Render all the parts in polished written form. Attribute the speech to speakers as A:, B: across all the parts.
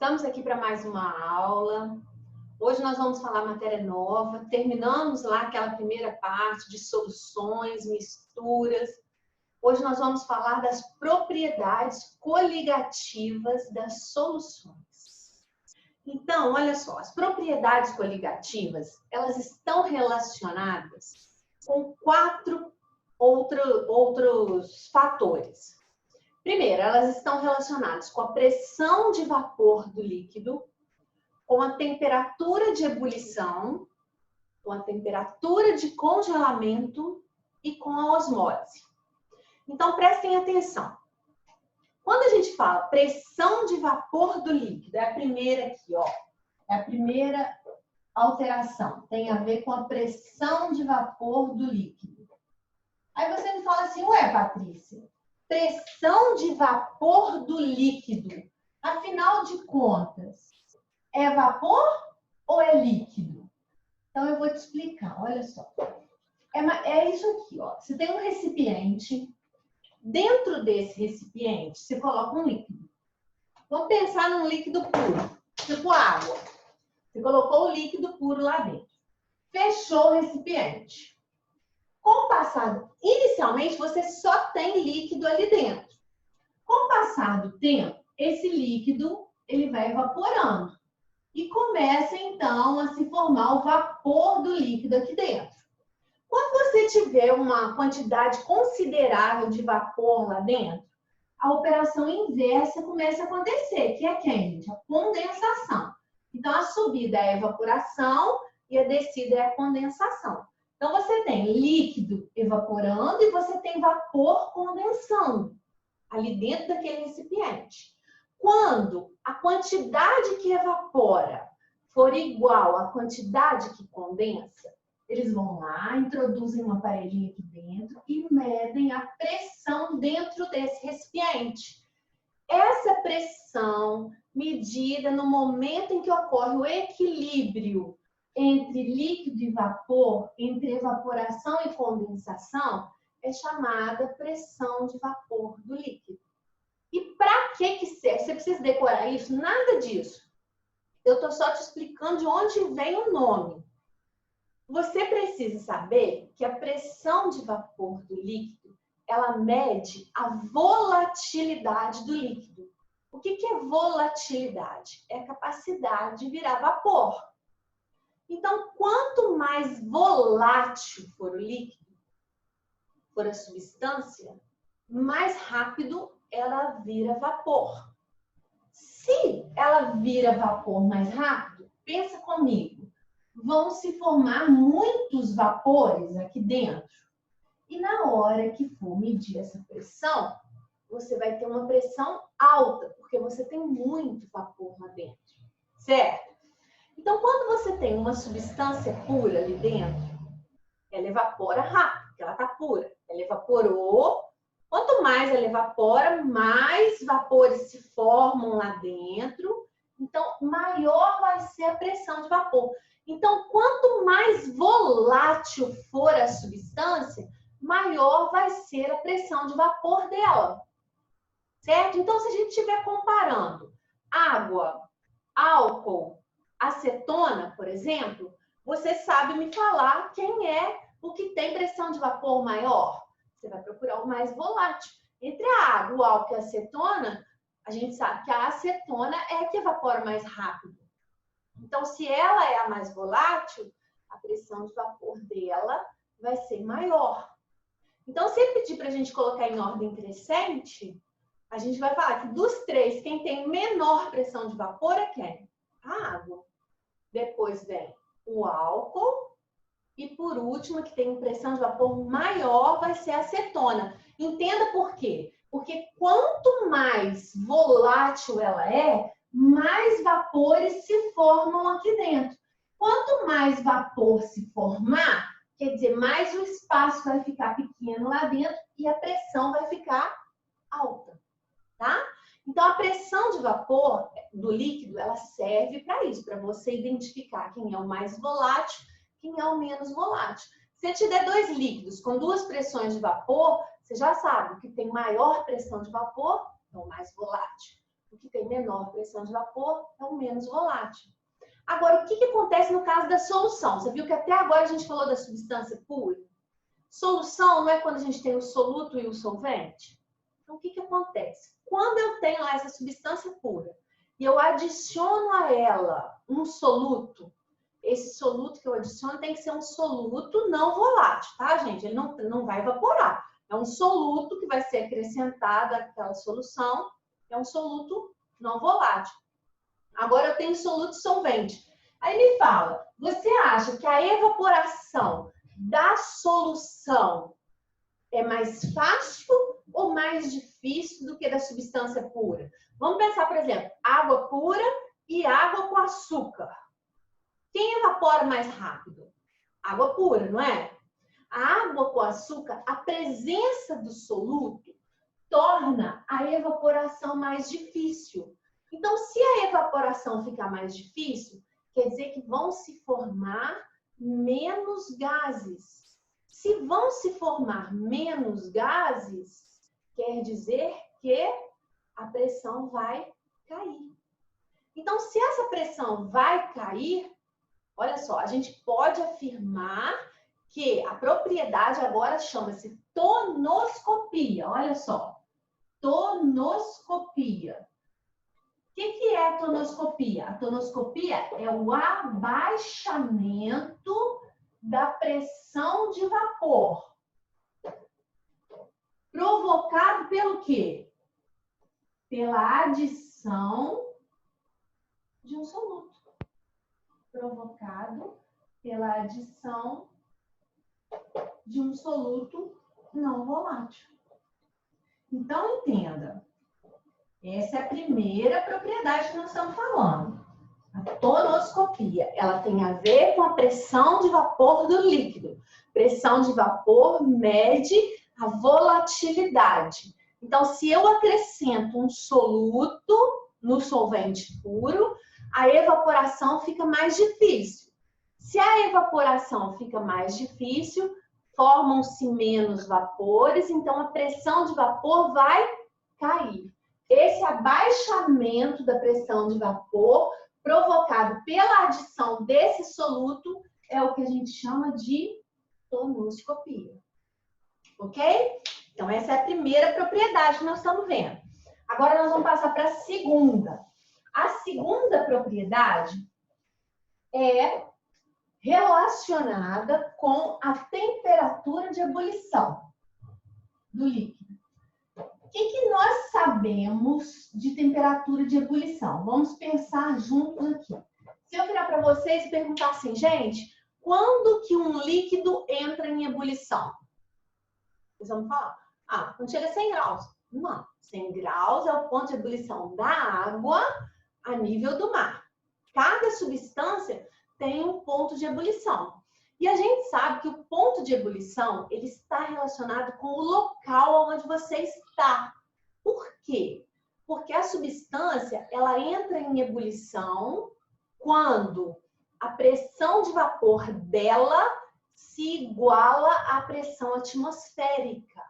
A: Estamos aqui para mais uma aula. Hoje nós vamos falar matéria nova. Terminamos lá aquela primeira parte de soluções, misturas. Hoje nós vamos falar das propriedades coligativas das soluções. Então, olha só, as propriedades coligativas, elas estão relacionadas com quatro outros fatores. Primeiro, elas estão relacionadas com a pressão de vapor do líquido, com a temperatura de ebulição, com a temperatura de congelamento e com a osmose. Então, prestem atenção. Quando a gente fala pressão de vapor do líquido, é a primeira aqui, ó. É a primeira alteração. Tem a ver com a pressão de vapor do líquido. Aí você me fala assim, ué, Patrícia, pressão de vapor do líquido, afinal de contas, é vapor ou é líquido? Então, eu vou te explicar, olha só. É isso aqui, ó. Você tem um recipiente, dentro desse recipiente, você coloca um líquido. Vamos pensar num líquido puro, tipo água. Você colocou o líquido puro lá dentro. Fechou o recipiente. Com o passar, inicialmente, você só tem líquido ali dentro. Com o passar do tempo, esse líquido ele vai evaporando e começa, então, a se formar o vapor do líquido aqui dentro. Quando você tiver uma quantidade considerável de vapor lá dentro, a operação inversa começa a acontecer, que é quem, gente? A condensação. Então, a subida é a evaporação e a descida é a condensação. Então, você tem líquido evaporando e você tem vapor condensando ali dentro daquele recipiente. Quando a quantidade que evapora for igual à quantidade que condensa, eles vão lá, introduzem um aparelhinho aqui dentro e medem a pressão dentro desse recipiente. Essa pressão medida no momento em que ocorre o equilíbrio entre líquido e vapor, entre evaporação e condensação, é chamada pressão de vapor do líquido. E para que serve? Você precisa decorar isso? Nada disso. Eu estou só te explicando de onde vem o nome. Você precisa saber que a pressão de vapor do líquido, ela mede a volatilidade do líquido. O que é volatilidade? É a capacidade de virar vapor. Então, quanto mais volátil for o líquido, for a substância, mais rápido ela vira vapor. Se ela vira vapor mais rápido, pensa comigo, vão se formar muitos vapores aqui dentro. E na hora que for medir essa pressão, você vai ter uma pressão alta, porque você tem muito vapor lá dentro, certo? Então, quando você tem uma substância pura ali dentro, ela evapora rápido, porque ela está pura. Ela evaporou. Quanto mais ela evapora, mais vapores se formam lá dentro. Então, maior vai ser a pressão de vapor. Então, quanto mais volátil for a substância, maior vai ser a pressão de vapor dela. Certo? Então, se a gente estiver comparando água, álcool, acetona, por exemplo, você sabe me falar quem é o que tem pressão de vapor maior? Você vai procurar o mais volátil. Entre a água, o álcool e a acetona, a gente sabe que a acetona é a que evapora mais rápido. Então, se ela é a mais volátil, a pressão de vapor dela vai ser maior. Então, se ele pedir para a gente colocar em ordem crescente, a gente vai falar que dos três, quem tem menor pressão de vapor é quem? A água. Depois vem o álcool. E por último, que tem pressão de vapor maior, vai ser a acetona. Entenda por quê? Porque quanto mais volátil ela é, mais vapores se formam aqui dentro. Quanto mais vapor se formar, quer dizer, mais o espaço vai ficar pequeno lá dentro e a pressão vai ficar alta, tá? Então, a pressão de vapor do líquido, ela serve para isso, para você identificar quem é o mais volátil, quem é o menos volátil. Se eu te der dois líquidos com duas pressões de vapor, você já sabe que tem maior pressão de vapor, é o mais volátil. O que tem menor pressão de vapor é o menos volátil. Agora, o que acontece no caso da solução? Você viu que até agora a gente falou da substância pura? Solução não é quando a gente tem o soluto e o solvente? Então, o que acontece? Quando eu tenho lá essa substância pura e eu adiciono a ela um soluto, esse soluto que eu adiciono tem que ser um soluto não volátil, tá, gente? Ele não vai evaporar. É um soluto que vai ser acrescentado àquela solução, é um soluto não volátil. Agora eu tenho soluto solvente. Aí me fala, você acha que a evaporação da solução é mais fácil ou mais difícil do que da substância pura? Vamos pensar, por exemplo, água pura e água com açúcar. Quem evapora mais rápido? Água pura, não é? A água com açúcar, a presença do soluto torna a evaporação mais difícil. Então, se a evaporação ficar mais difícil, quer dizer que vão se formar menos gases. Se vão se formar menos gases, quer dizer que a pressão vai cair. Então, se essa pressão vai cair, olha só, a gente pode afirmar que a propriedade agora chama-se tonoscopia. Olha só, tonoscopia. O que é a tonoscopia? A tonoscopia é o abaixamento da pressão de vapor. Provocado pelo quê? Pela adição de um soluto. Provocado pela adição de um soluto não volátil. Então, entenda. Essa é a primeira propriedade que nós estamos falando. A tonoscopia, ela tem a ver com a pressão de vapor do líquido. Pressão de vapor mede a volatilidade. Então, se eu acrescento um soluto no solvente puro, a evaporação fica mais difícil. Se a evaporação fica mais difícil, formam-se menos vapores, então a pressão de vapor vai cair. Esse abaixamento da pressão de vapor provocado pela adição desse soluto é o que a gente chama de tonoscopia. Ok? Então, essa é a primeira propriedade que nós estamos vendo. Agora, nós vamos passar para a segunda. A segunda propriedade é relacionada com a temperatura de ebulição do líquido. O que nós sabemos de temperatura de ebulição? Vamos pensar juntos aqui. Se eu virar para vocês e perguntar assim, gente, quando que um líquido entra em ebulição? Vocês vão falar, quando chega a 100 graus. Não, 100 graus é o ponto de ebulição da água a nível do mar. Cada substância tem um ponto de ebulição. E a gente sabe que o ponto de ebulição, ele está relacionado com o local onde você está. Por quê? Porque a substância, ela entra em ebulição quando a pressão de vapor dela se iguala à pressão atmosférica.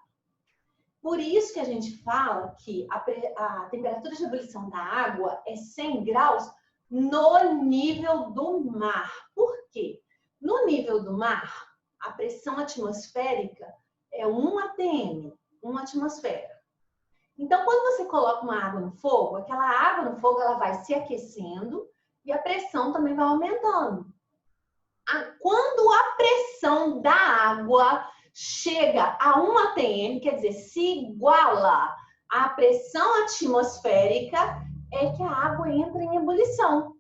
A: Por isso que a gente fala que a temperatura de ebulição da água é 100 graus no nível do mar. Por quê? No nível do mar, a pressão atmosférica é 1 atm, 1 atmosfera. Então, quando você coloca uma água no fogo, aquela água no fogo ela vai se aquecendo e a pressão também vai aumentando. Quando a pressão da água chega a 1 atm, quer dizer, se iguala à pressão atmosférica, é que a água entra em ebulição.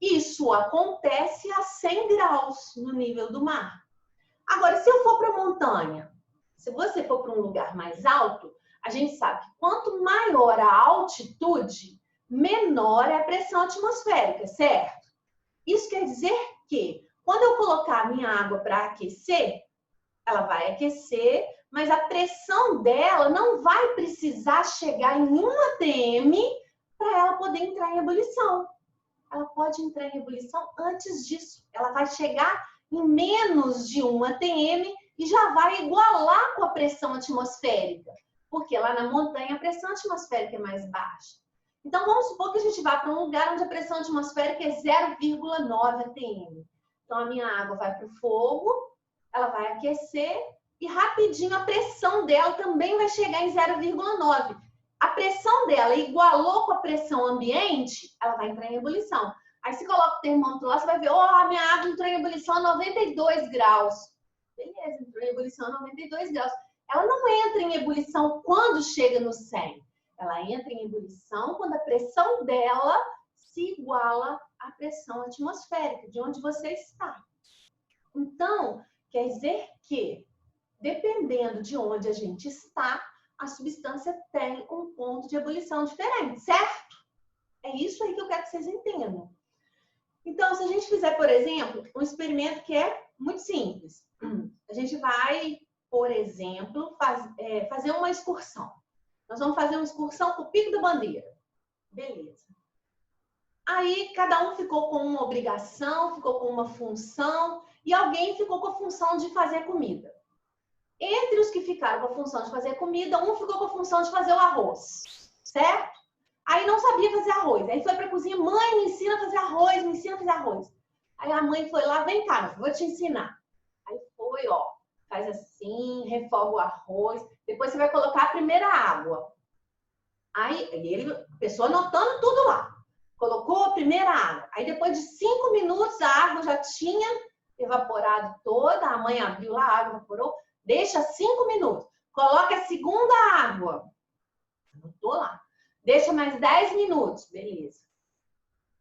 A: Isso acontece a 100 graus no nível do mar. Agora, se eu for para a montanha, se você for para um lugar mais alto, a gente sabe que quanto maior a altitude, menor é a pressão atmosférica, certo? Isso quer dizer que, quando eu colocar a minha água para aquecer, ela vai aquecer, mas a pressão dela não vai precisar chegar em 1 atm para ela poder entrar em ebulição. Ela pode entrar em ebulição antes disso. Ela vai chegar em menos de 1 atm e já vai igualar com a pressão atmosférica. Porque lá na montanha a pressão atmosférica é mais baixa. Então, vamos supor que a gente vá para um lugar onde a pressão atmosférica é 0,9 atm. Então, a minha água vai para o fogo, ela vai aquecer e rapidinho a pressão dela também vai chegar em 0,9. A pressão dela igualou com a pressão ambiente, ela vai entrar em ebulição. Aí você coloca o termômetro lá, você vai ver, a minha água entrou em ebulição a 92 graus. Beleza, entrou em ebulição a 92 graus. Ela não entra em ebulição quando chega no 100. Ela entra em ebulição quando a pressão dela se iguala à pressão atmosférica, de onde você está. Então, quer dizer que, dependendo de onde a gente está, a substância tem um ponto de ebulição diferente, certo? É isso aí que eu quero que vocês entendam. Então, se a gente fizer, por exemplo, um experimento que é muito simples. A gente vai, por exemplo, fazer uma excursão. Nós vamos fazer uma excursão para o Pico da Bandeira. Beleza. Aí, cada um ficou com uma obrigação, ficou com uma função, e alguém ficou com a função de fazer comida. Entre os que ficaram com a função de fazer comida, um ficou com a função de fazer o arroz, certo? Aí não sabia fazer arroz. Aí foi para a cozinha, mãe, me ensina a fazer arroz, me ensina a fazer arroz. Aí a mãe foi lá, vem cá, vou te ensinar. Aí foi, faz assim, refoga o arroz. Depois você vai colocar a primeira água. Aí a pessoa anotando tudo lá. Colocou a primeira água. Aí depois de 5 minutos a água já tinha evaporado toda. A mãe abriu lá, a água evaporou. Deixa 5 minutos. Coloca a segunda água. Anotou lá. Deixa mais 10 minutos. Beleza.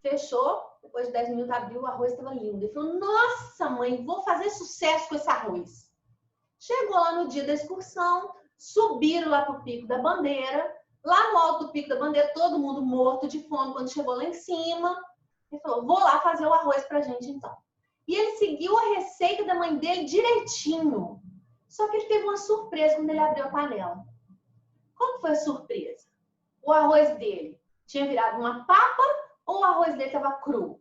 A: Fechou. Depois de 10 minutos abriu, o arroz estava lindo. Ele falou, nossa mãe, vou fazer sucesso com esse arroz. Chegou lá no dia da excursão, subiram lá para o Pico da Bandeira. Lá no alto do Pico da Bandeira, todo mundo morto de fome quando chegou lá em cima. Ele falou, vou lá fazer o arroz pra gente então. E ele seguiu a receita da mãe dele direitinho. Só que ele teve uma surpresa quando ele abriu a panela. Qual foi a surpresa? O arroz dele tinha virado uma papa ou o arroz dele estava cru?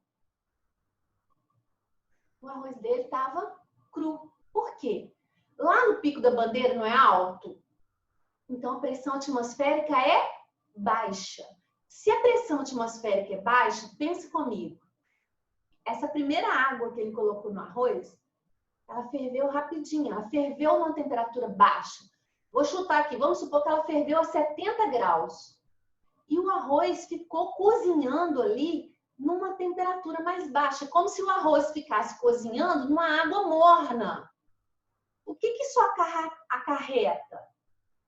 A: O arroz dele estava cru. Por quê? Lá no Pico da Bandeira não é alto? Então, a pressão atmosférica é baixa. Se a pressão atmosférica é baixa, pense comigo. Essa primeira água que ele colocou no arroz, ela ferveu rapidinho. Ela ferveu numa temperatura baixa. Vou chutar aqui. Vamos supor que ela ferveu a 70 graus. E o arroz ficou cozinhando ali numa temperatura mais baixa. Como se o arroz ficasse cozinhando numa água morna. O que isso acarreta?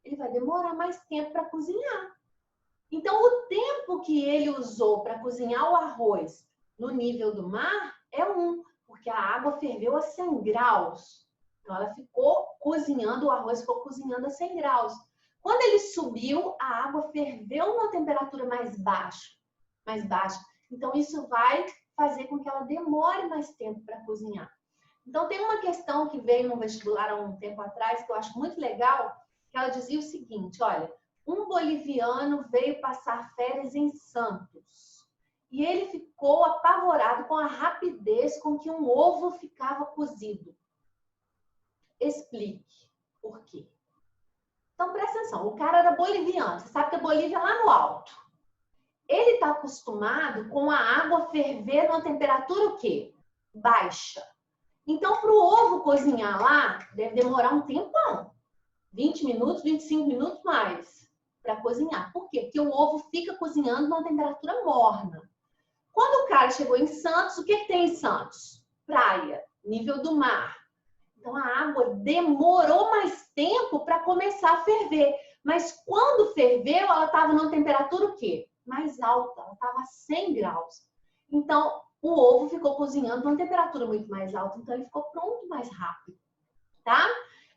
A: Ele vai demorar mais tempo para cozinhar. Então, o tempo que ele usou para cozinhar o arroz no nível do mar é 1, porque a água ferveu a 100 graus. Então, ela ficou cozinhando, o arroz ficou cozinhando a 100 graus. Quando ele subiu, a água ferveu numa temperatura mais baixa. Então, isso vai fazer com que ela demore mais tempo para cozinhar. Então, tem uma questão que veio no vestibular há um tempo atrás, que eu acho muito legal, que ela dizia o seguinte, olha, um boliviano veio passar férias em Santos e ele ficou apavorado com a rapidez com que um ovo ficava cozido. Explique por quê. Então, presta atenção, o cara era boliviano, você sabe que a Bolívia é lá no alto. Ele está acostumado com a água ferver numa temperatura o quê? Baixa. Então, para o ovo cozinhar lá, deve demorar um tempão. 20 minutos, 25 minutos mais para cozinhar. Por quê? Porque o ovo fica cozinhando numa temperatura morna. Quando o cara chegou em Santos, o que tem em Santos? Praia, nível do mar. Então a água demorou mais tempo para começar a ferver. Mas quando ferveu, ela estava numa temperatura o quê? Mais alta, ela estava a 100 graus. Então o ovo ficou cozinhando numa temperatura muito mais alta, então ele ficou pronto mais rápido, tá?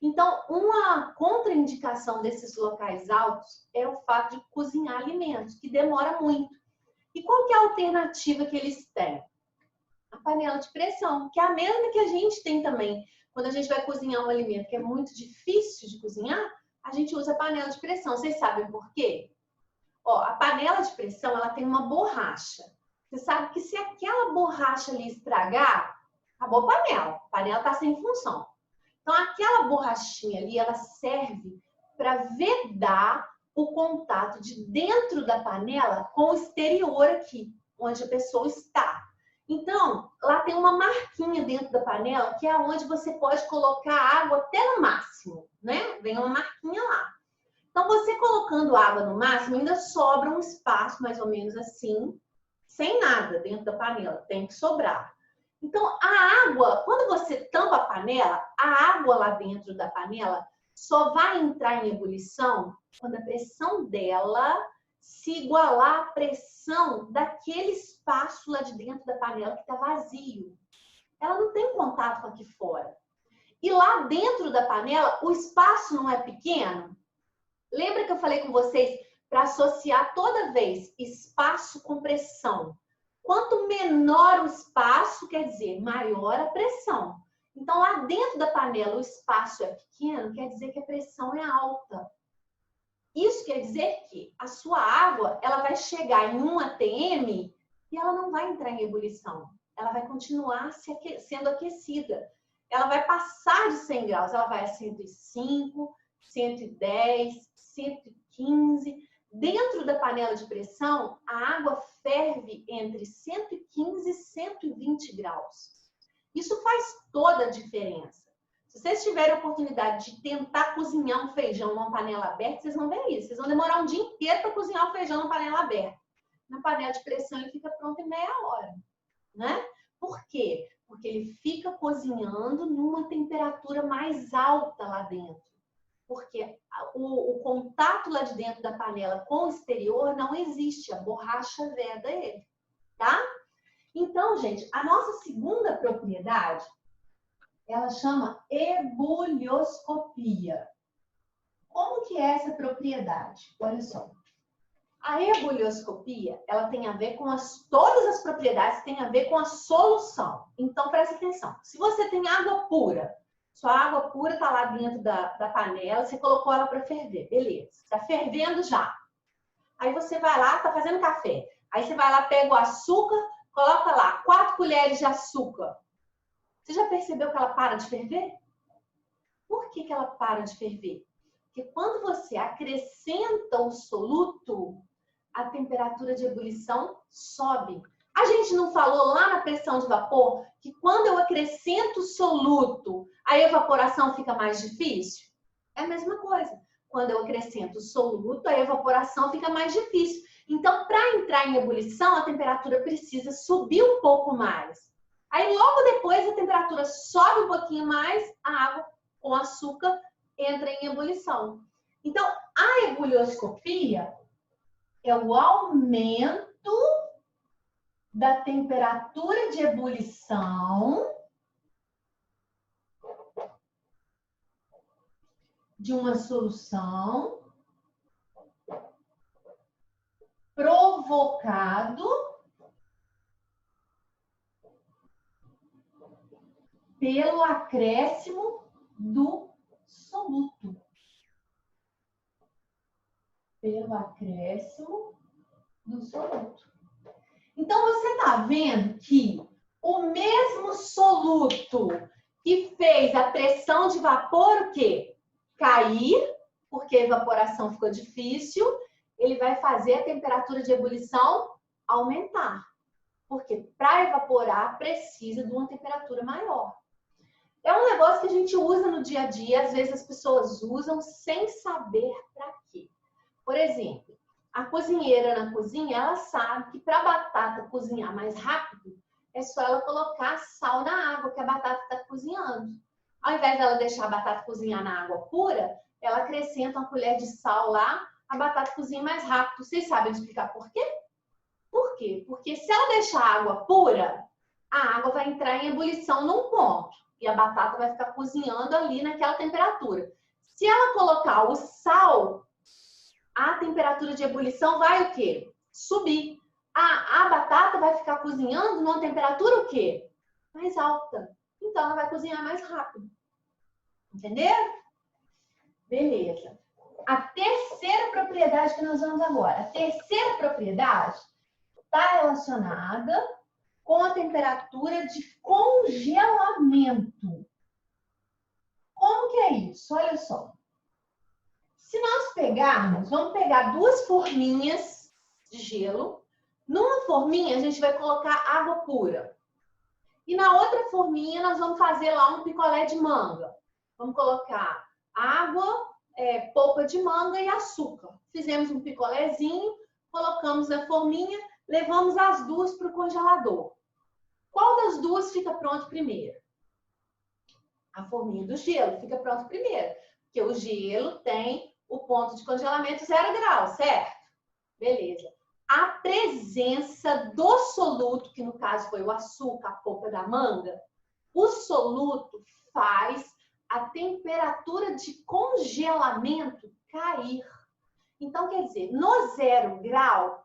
A: Então, uma contraindicação desses locais altos é o fato de cozinhar alimentos, que demora muito. E qual que é a alternativa que eles têm? A panela de pressão, que é a mesma que a gente tem também. Quando a gente vai cozinhar um alimento que é muito difícil de cozinhar, a gente usa a panela de pressão. Vocês sabem por quê? A panela de pressão, ela tem uma borracha. Você sabe que se aquela borracha ali estragar, acabou a panela. A panela está sem função. Então, aquela borrachinha ali, ela serve para vedar o contato de dentro da panela com o exterior aqui, onde a pessoa está. Então, lá tem uma marquinha dentro da panela, que é onde você pode colocar água até no máximo, né? Vem uma marquinha lá. Então, você colocando água no máximo, ainda sobra um espaço, mais ou menos assim, sem nada dentro da panela, tem que sobrar. Então, a água, quando você tampa a panela, a água lá dentro da panela só vai entrar em ebulição quando a pressão dela se igualar à pressão daquele espaço lá de dentro da panela que está vazio. Ela não tem contato com aqui fora. E lá dentro da panela, o espaço não é pequeno? Lembra que eu falei com vocês para associar toda vez espaço com pressão? Quanto menor o espaço, quer dizer, maior a pressão. Então, lá dentro da panela, o espaço é pequeno, quer dizer que a pressão é alta. Isso quer dizer que a sua água, ela vai chegar em 1 atm e ela não vai entrar em ebulição. Ela vai continuar sendo aquecida. Ela vai passar de 100 graus, ela vai a 105, 110, 115. Dentro da panela de pressão, a água ferve entre 115 e 120 graus. Isso faz toda a diferença. Se vocês tiverem a oportunidade de tentar cozinhar um feijão numa panela aberta, vocês vão ver isso. Vocês vão demorar um dia inteiro para cozinhar o feijão numa panela aberta. Na panela de pressão ele fica pronto em meia hora, né? Por quê? Porque ele fica cozinhando numa temperatura mais alta lá dentro. Porque o contato lá de dentro da panela com o exterior não existe, a borracha veda ele, tá? Então, gente, a nossa segunda propriedade, ela chama ebulioscopia. Como que é essa propriedade? Olha só. A ebulioscopia, ela tem a ver com todas as propriedades têm a ver com a solução. Então, presta atenção. Se você tem água pura, sua água pura está lá dentro da panela, você colocou ela para ferver, beleza. Está fervendo já. Aí você vai lá, está fazendo café. Aí você vai lá, pega o açúcar, coloca lá 4 colheres de açúcar. Você já percebeu que ela para de ferver? Por que ela para de ferver? Porque quando você acrescenta o soluto, a temperatura de ebulição sobe. A gente não falou lá na pressão de vapor que quando eu acrescento o soluto, a evaporação fica mais difícil? É a mesma coisa. Quando eu acrescento o soluto, a evaporação fica mais difícil. Então, para entrar em ebulição, a temperatura precisa subir um pouco mais. Aí, logo depois, a temperatura sobe um pouquinho mais, a água com açúcar entra em ebulição. Então, a ebulioscopia é o aumento da temperatura de ebulição de uma solução provocado pelo acréscimo do soluto. Pelo acréscimo do soluto. Então, você está vendo que o mesmo soluto que fez a pressão de vapor, o quê? Cair, porque a evaporação ficou difícil, ele vai fazer a temperatura de ebulição aumentar. Porque para evaporar precisa de uma temperatura maior. É um negócio que a gente usa no dia a dia, às vezes as pessoas usam sem saber para quê. Por exemplo, a cozinheira na cozinha, ela sabe que para a batata cozinhar mais rápido, é só ela colocar sal na água que a batata está cozinhando. Ao invés dela deixar a batata cozinhar na água pura, ela acrescenta uma colher de sal lá, a batata cozinha mais rápido. Vocês sabem explicar por quê? Por quê? Porque se ela deixar a água pura, a água vai entrar em ebulição num ponto. E a batata vai ficar cozinhando ali naquela temperatura. Se ela colocar o sal, a temperatura de ebulição vai o quê? Subir. A batata vai ficar cozinhando numa temperatura o quê? Mais alta. Então, ela vai cozinhar mais rápido. Entenderam? Beleza. A terceira propriedade que nós vamos agora. A terceira propriedade está relacionada com a temperatura de congelamento. Como que é isso? Olha só. Se nós pegarmos, vamos pegar 2 forminhas de gelo. Numa forminha, a gente vai colocar água pura. E na outra forminha, nós vamos fazer lá um picolé de manga. Vamos colocar água, polpa de manga e açúcar. Fizemos um picolézinho, colocamos na forminha, levamos as 2 para o congelador. Qual das 2 fica pronto primeiro? A forminha do gelo fica pronto primeiro. Porque o gelo tem o ponto de congelamento 0 graus, certo? Beleza. A presença do soluto, que no caso foi o açúcar, a polpa da manga, o soluto faz a temperatura de congelamento cair. Então, quer dizer, no 0 grau,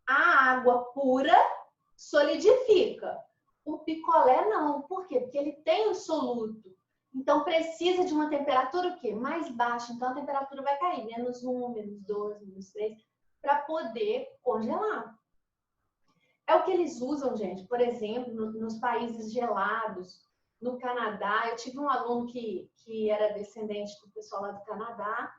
A: a água pura solidifica. O picolé não. Por quê? Porque ele tem o soluto. Então, precisa de uma temperatura o quê? Mais baixa. Então, a temperatura vai cair. -1, -2, -3, para poder congelar. É o que eles usam, gente. Por exemplo, nos países gelados, no Canadá. Eu tive um aluno que era descendente do pessoal lá do Canadá.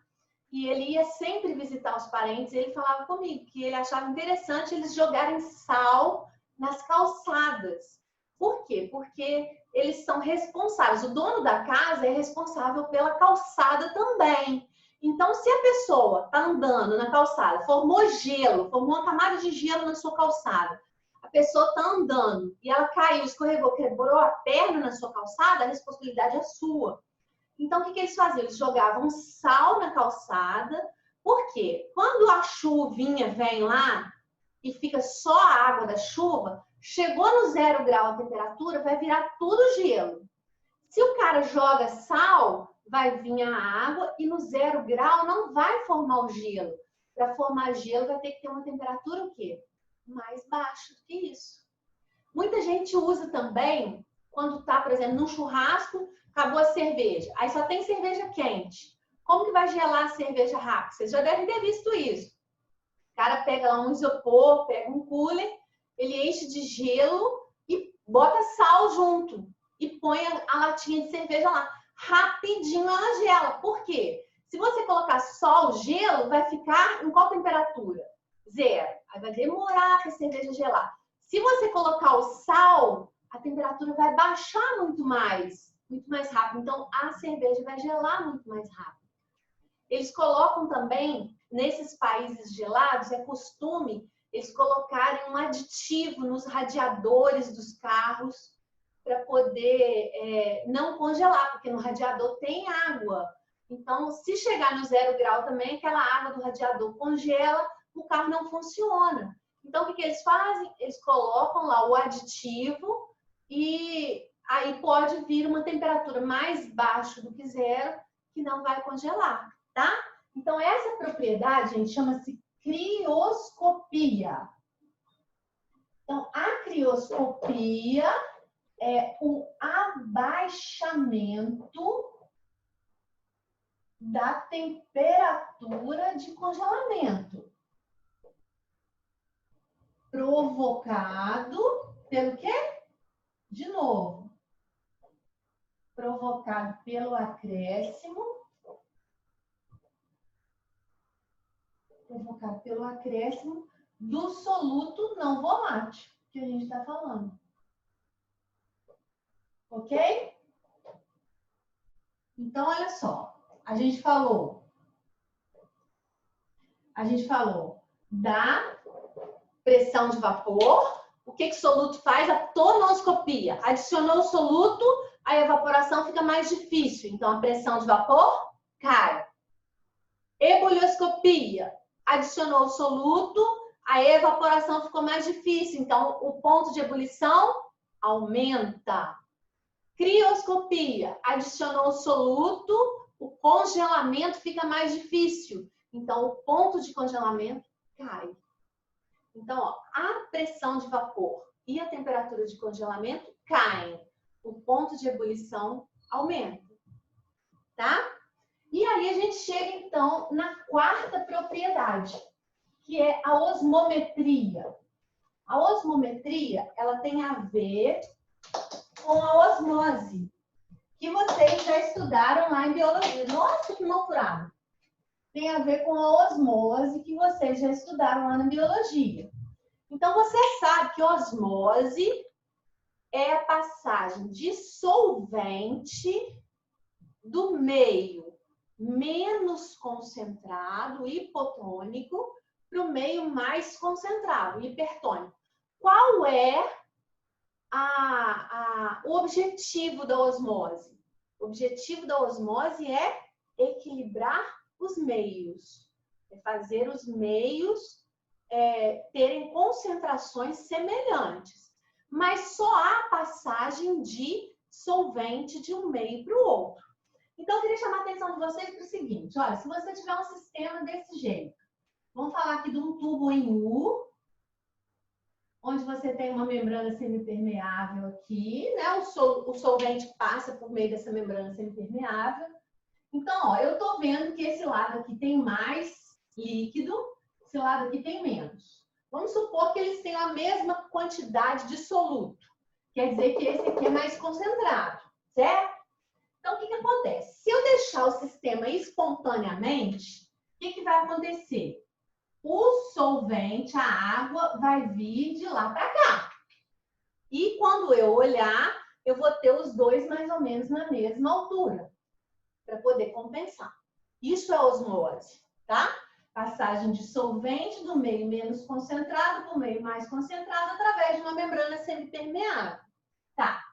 A: E ele ia sempre visitar os parentes. E ele falava comigo que ele achava interessante eles jogarem sal nas calçadas. Por quê? Porque eles são responsáveis. O dono da casa é responsável pela calçada também. Então, se a pessoa está andando na calçada, formou gelo, formou uma camada de gelo na sua calçada, a pessoa está andando e ela caiu, escorregou, quebrou a perna na sua calçada, a responsabilidade é sua. Então, o que eles faziam? Eles jogavam sal na calçada. Por quê? Quando a chuvinha vem lá e fica só a água da chuva, chegou no 0 grau a temperatura, vai virar tudo gelo. Se o cara joga sal, vai vir a água e no 0 grau não vai formar o gelo. Para formar gelo, vai ter que ter uma temperatura o quê? Mais baixa do que isso. Muita gente usa também, quando está, por exemplo, num churrasco, acabou a cerveja. Aí só tem cerveja quente. Como que vai gelar a cerveja rápido? Vocês já devem ter visto isso. O cara pega lá um isopor, pega um cooler, ele enche de gelo e bota sal junto. E põe a latinha de cerveja lá. Rapidinho ela gela. Por quê? Se você colocar só o gelo, vai ficar em qual temperatura? 0. Aí vai demorar para a cerveja gelar. Se você colocar o sal, a temperatura vai baixar muito mais rápido. Então, a cerveja vai gelar muito mais rápido. Eles colocam também, nesses países gelados, é costume eles colocarem um aditivo nos radiadores dos carros para poder não congelar, porque no radiador tem água. Então, se chegar no 0 grau também, aquela água do radiador congela, o carro não funciona. Então, o que eles fazem? Eles colocam lá o aditivo e aí pode vir uma temperatura mais baixa do que 0, que não vai congelar, tá? Então, essa propriedade, gente, chama-se crioscopia. Então, a crioscopia é o abaixamento da temperatura de congelamento. Provocado pelo quê? De novo. Provocado pelo acréscimo. Provocado pelo acréscimo do soluto não volátil que a gente está falando. Ok? Então, olha só. A gente falou da pressão de vapor. O que o soluto faz? A tonoscopia. Adicionou o soluto, a evaporação fica mais difícil. Então, a pressão de vapor cai. Ebulioscopia. Adicionou o soluto, a evaporação ficou mais difícil. Então, o ponto de ebulição aumenta. Crioscopia. Adicionou o soluto, o congelamento fica mais difícil. Então, o ponto de congelamento cai. Então, ó, a pressão de vapor e a temperatura de congelamento caem. O ponto de ebulição aumenta. Tá? E aí a gente chega, então, na quarta propriedade, que é a osmometria. A osmometria, ela tem a ver com a osmose, que vocês já estudaram lá em biologia. Nossa, que mal furado! tem a ver com a osmose que vocês já estudaram lá na biologia. Então, você sabe que osmose é a passagem de solvente do meio menos concentrado, hipotônico, para o meio mais concentrado, hipertônico. Qual é o objetivo da osmose? O objetivo da osmose é equilibrar os meios, é fazer os meios terem concentrações semelhantes, mas só há passagem de solvente de um meio para o outro. Então, eu queria chamar a atenção de vocês para o seguinte, olha, se você tiver um sistema desse jeito, vamos falar aqui de um tubo em U, onde você tem uma membrana semipermeável aqui, né? O solvente passa por meio dessa membrana semipermeável. Então, ó, eu estou vendo que esse lado aqui tem mais líquido, esse lado aqui tem menos. Vamos supor que eles tenham a mesma quantidade de soluto. Quer dizer que esse aqui é mais concentrado, certo? Então, o que acontece? Se eu deixar o sistema espontaneamente, o que vai acontecer? O solvente, a água, vai vir de lá para cá. E quando eu olhar, eu vou ter os dois mais ou menos na mesma altura, para poder compensar. Isso é osmose, tá? Passagem de solvente do meio menos concentrado para o meio mais concentrado através de uma membrana semipermeável. Tá.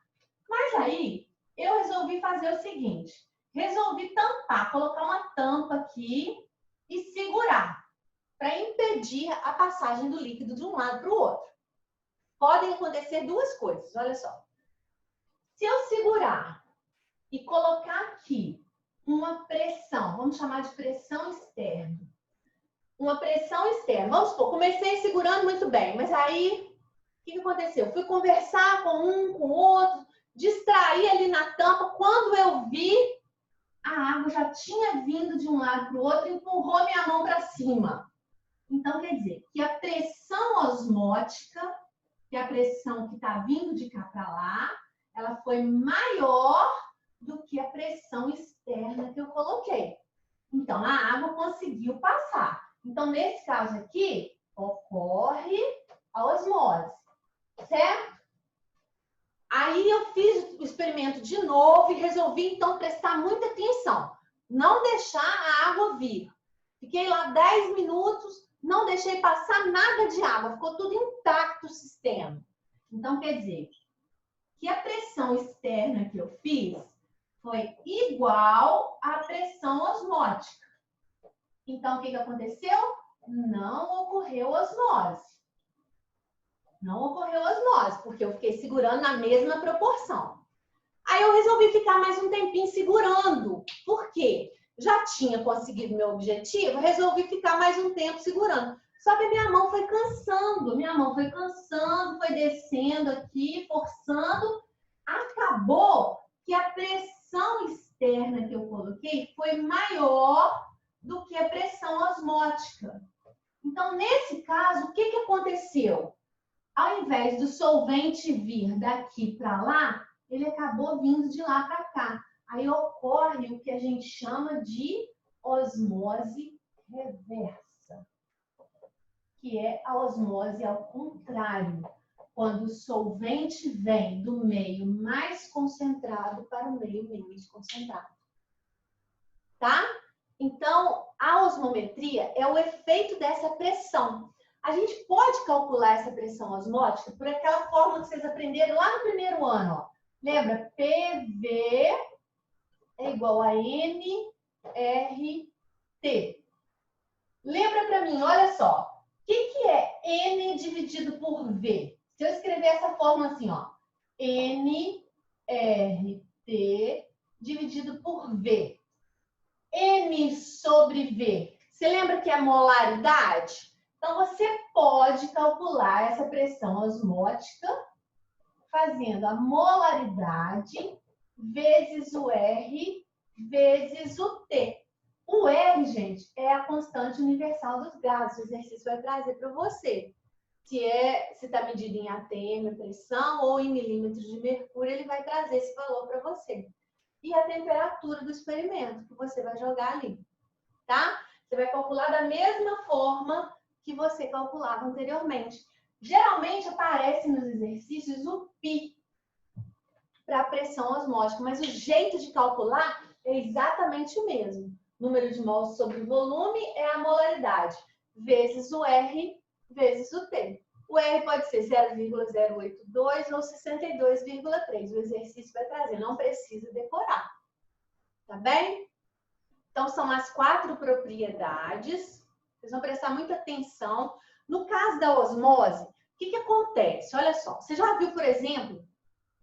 A: Mas aí, eu resolvi fazer o seguinte. Resolvi tampar, colocar uma tampa aqui e segurar, para impedir a passagem do líquido de um lado para o outro. Podem acontecer duas coisas, olha só. Se eu segurar e colocar aqui uma pressão, vamos chamar de pressão externa. Uma pressão externa. Vamos supor, comecei segurando muito bem, mas aí, o que aconteceu? Fui conversar com um, com o outro, distraí ali na tampa, quando eu vi, a água já tinha vindo de um lado para o outro e empurrou minha mão para cima. Então, quer dizer que a pressão osmótica, que é a pressão que está vindo de cá para lá, ela foi maior do que a pressão externa que eu coloquei. Então, a água conseguiu passar. Então, nesse caso aqui, ocorre a osmose, certo? Aí eu fiz o experimento de novo e resolvi, então, prestar muita atenção. Não deixar a água vir. Fiquei lá 10 minutos, não deixei passar nada de água. Ficou tudo intacto o sistema. Então, quer dizer que a pressão externa que eu fiz foi igual à pressão osmótica. Então, o que aconteceu? Não ocorreu osmose. Não ocorreu osmose, porque eu fiquei segurando na mesma proporção. Aí eu resolvi ficar mais um tempinho segurando. Por quê? Já tinha conseguido meu objetivo, resolvi ficar mais um tempo segurando. Só que a minha mão foi cansando, foi descendo aqui, forçando. Acabou que a pressão externa que eu coloquei foi maior do que a pressão osmótica. Então, nesse caso, o que aconteceu? Ao invés do solvente vir daqui para lá, ele acabou vindo de lá para cá. Aí ocorre o que a gente chama de osmose reversa, que é a osmose ao contrário, quando o solvente vem do meio mais concentrado para o meio menos concentrado. Tá? Então, a osmometria é o efeito dessa pressão. A gente pode calcular essa pressão osmótica por aquela fórmula que vocês aprenderam lá no primeiro ano. Ó. Lembra? PV é igual a NRT. Lembra para mim, olha só. O que é N dividido por V? Se eu escrever essa fórmula assim, ó. NRT dividido por V. M sobre V. Você lembra que é a molaridade? Então, você pode calcular essa pressão osmótica fazendo a molaridade vezes o R vezes o T. O R, gente, é a constante universal dos gases. O exercício vai trazer para você. Se está medido em atm, pressão, ou em milímetros de mercúrio, ele vai trazer esse valor para você. E a temperatura do experimento que você vai jogar ali, tá? você vai calcular da mesma forma que você calculava anteriormente. Geralmente aparece nos exercícios o π para a pressão osmótica, mas o jeito de calcular é exatamente o mesmo. Número de mols sobre volume é a molaridade, vezes o R, vezes o T. O R pode ser 0,082 ou 62,3. O exercício vai trazer, não precisa decorar. Tá bem? Então, são as 4 propriedades. Vocês vão prestar muita atenção. No caso da osmose, o que acontece? Olha só, você já viu, por exemplo, o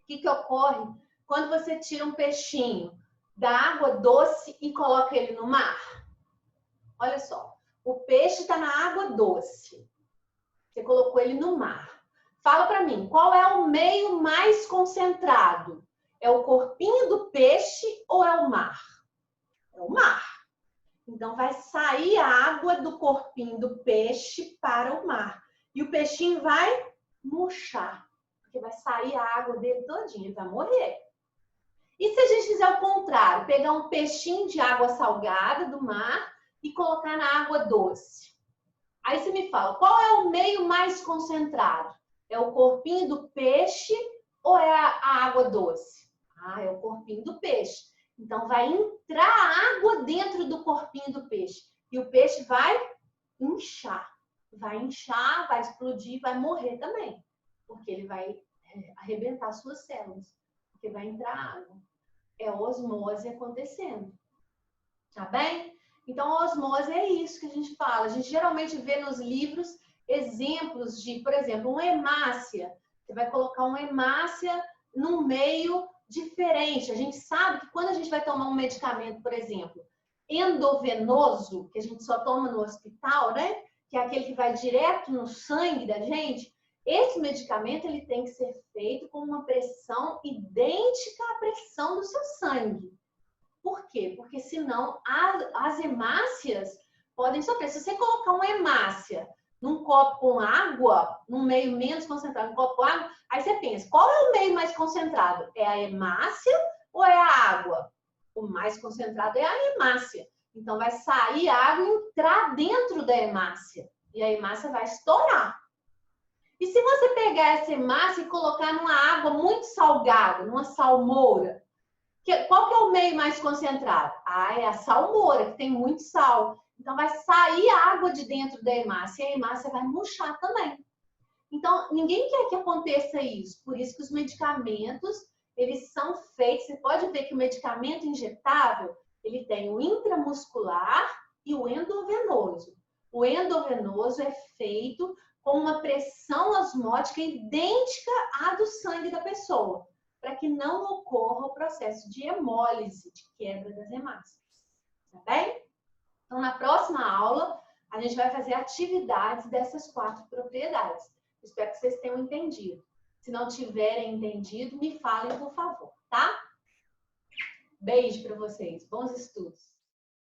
A: que ocorre quando você tira um peixinho da água doce e coloca ele no mar? Olha só, o peixe está na água doce. Você colocou ele no mar. Fala para mim, qual é o meio mais concentrado? É o corpinho do peixe ou é o mar? É o mar. Então, vai sair a água do corpinho do peixe para o mar. E o peixinho vai murchar, porque vai sair a água dele todinha, ele vai morrer. E se a gente fizer o contrário, pegar um peixinho de água salgada do mar e colocar na água doce? Aí você me fala, qual é o meio mais concentrado? É o corpinho do peixe ou é a água doce? Ah, é o corpinho do peixe. Então, vai entrar água dentro do corpinho do peixe. E o peixe vai inchar. Vai inchar, vai explodir, vai morrer também. Porque ele vai arrebentar suas células. Porque vai entrar água. É a osmose acontecendo. Tá bem? Então, a osmose é isso que a gente fala. A gente geralmente vê nos livros exemplos de, por exemplo, uma hemácia. Você vai colocar uma hemácia num meio diferente. A gente sabe que quando a gente vai tomar um medicamento, por exemplo, endovenoso, que a gente só toma no hospital, né? Que é aquele que vai direto no sangue da gente, esse medicamento ele tem que ser feito com uma pressão idêntica à pressão do seu sangue. Por quê? Porque senão as hemácias podem sofrer. Se você colocar uma hemácia num copo com água, num meio menos concentrado, num copo com água, aí você pensa, qual é o meio mais concentrado? É a hemácia ou é a água? O mais concentrado é a hemácia. Então, vai sair a água e entrar dentro da hemácia. E a hemácia vai estourar. E se você pegar essa hemácia e colocar numa água muito salgada, numa salmoura, qual que é o meio mais concentrado? Ah, é a salmoura, que tem muito sal. Então, vai sair a água de dentro da hemácia e a hemácia vai murchar também. Então, ninguém quer que aconteça isso. Por isso que os medicamentos, eles são feitos... Você pode ver que o medicamento injetável, ele tem o intramuscular e o endovenoso. O endovenoso é feito com uma pressão osmótica idêntica à do sangue da pessoa, para que não ocorra o processo de hemólise, de quebra das hemácias. Tá bem? Então, na próxima aula, a gente vai fazer atividades dessas 4 propriedades. Espero que vocês tenham entendido. Se não tiverem entendido, me falem, por favor, tá? Beijo para vocês. Bons estudos.